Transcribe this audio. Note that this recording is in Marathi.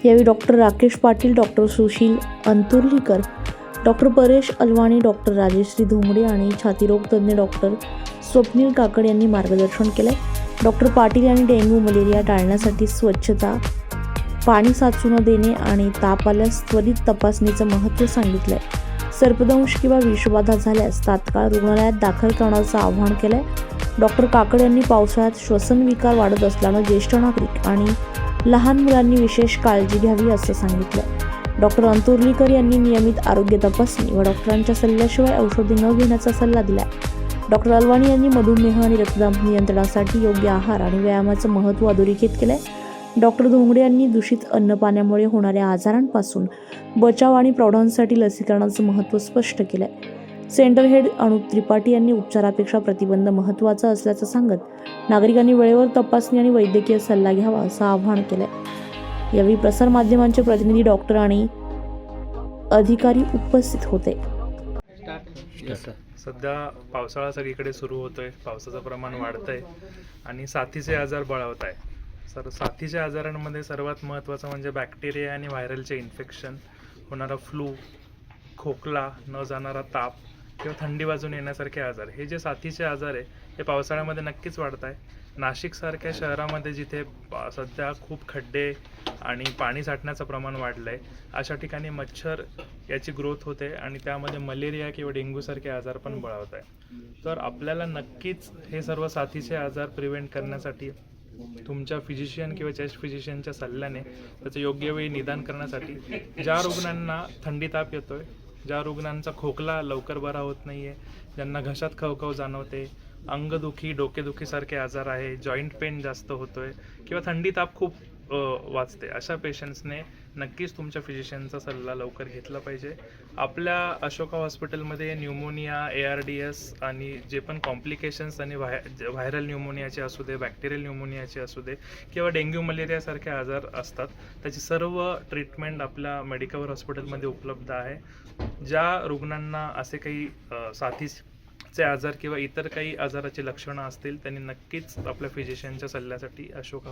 यावेळी doctor Rakesh Patil, doctor Sushil Anturlikar, doctor Paresh Alwani, doctor Rajeshree Dhongde आणि छातीरोग तज्ज्ञ डॉक्टर स्वप्नील काकड यांनी मार्गदर्शन केले. डॉक्टर पाटील यांनी डेंग्यू मलेरिया टाळण्यासाठी स्वच्छता, पाणी साचू न देणे आणि ताप आल्यास त्वरित तपासणीचं महत्त्व सांगितलंय. सर्पदंश किंवा विषबाधा झाल्यास तात्काळ रुग्णालयात दाखल करण्याचं आवाहन केलंय. डॉक्टर काकड यांनी पावसाळ्यात श्वसन विकार वाढत असल्यानं ज्येष्ठ नागरिक आणि लहान मुलांनी विशेष काळजी घ्यावी असं सांगितलंय. डॉक्टर अंतुर्लीकर यांनी नियमित आरोग्य तपासणी व डॉक्टरांच्या सल्ल्याशिवाय औषधे न घेण्याचा सल्ला दिलाय. डॉक्टर अलवाणी यांनी मधुमेह आणि रक्तदाब नियंत्रणासाठी योग्य आहार आणि व्यायामाचं महत्त्व अधोरेखित केलंय. डॉक्टर धोंगडे यांनी दूषित अन्नपाण्यामुळे होणाऱ्या आजारांपासून बचाव आणि प्रौढांसाठी लसीकरणाचं महत्त्व स्पष्ट केलंय. सेंटर हेड अनुप त्रिपाठी यांनी उपचारापेक्षा प्रतिबंध महत्त्वाचा असल्याचं सांगत नागरिकांनी वेळेवर तपासणी आणि वैद्यकीय सल्ला घ्यावा असं आवाहन केलंय. यावेळी प्रसारमाध्यमांचे प्रतिनिधी, डॉक्टर आणि अधिकारी उपस्थित होते. सध्या पावसाळा सगळीकडे सुरू होतोय, पावसाचं प्रमाण वाढतंय आणि साथीचे आजार बळावत आहे. साथीच्या आजारांमध्ये सर्वात महत्त्वाचं म्हणजे बॅक्टेरिया आणि व्हायरलचे इन्फेक्शन, होणारा फ्लू, खोकला, न जाणारा ताप किंवा थंडी वाजून येण्यासारखे आजार. हे जे साथीचे आजार आहे हे पावसाळ्यामध्ये नक्कीच वाढत आहे. नाशिकसारख्या शहरामध्ये जिथे सध्या खूप खड्डे आणि पाणी साठण्याचं प्रमाण वाढलं आहे, अशा ठिकाणी मच्छर याची ग्रोथ होते आणि त्यामध्ये मलेरिया किंवा डेंग्यूसारखे आजार पण बळावत आहे. तर आपल्याला नक्कीच हे सर्व साथीचे आजार प्रिव्हेंट करण्यासाठी तुमच्या फिजिशियन किंवा चेस्ट फिजिशियनच्या सल्ल्याने त्याचं योग्य वेळी निदान करण्यासाठी, ज्या रुग्णांना थंडी ताप येतोय, ज्या रुग्णांचा खोकला लवकर बरा होत नाही आहे, ज्यांना घशात खवखव जाणवते, अंगदुखी, डोकेदुखीसारखे आजार आहे, जॉईंट पेन जास्त होतोय किंवा थंडी ताप खूप वाचते, अशा पेशंट्सने नक्कीच तुमच्या फिजिशियनचा सल्ला लवकर घेतला पाहिजे. आपल्या अशोका हॉस्पिटलमध्ये न्यूमोनिया, ARDS आणि जे पण कॉम्प्लिकेशन्स आणि व्हायरल न्यूमोनियाचे असू दे, बॅक्टेरियल न्यूमोनियाचे असू दे किंवा डेंग्यू मलेरियासारखे आजार असतात, त्याची सर्व ट्रीटमेंट आपल्या मेडिकवर हॉस्पिटलमध्ये उपलब्ध आहे. ज्या रुग्णांना असे काही साथीचे आजार किंवा इतर काही आजाराची लक्षणं असतील त्यांनी नक्कीच आपल्या फिजिशियनच्या सल्ल्यासाठी अशोका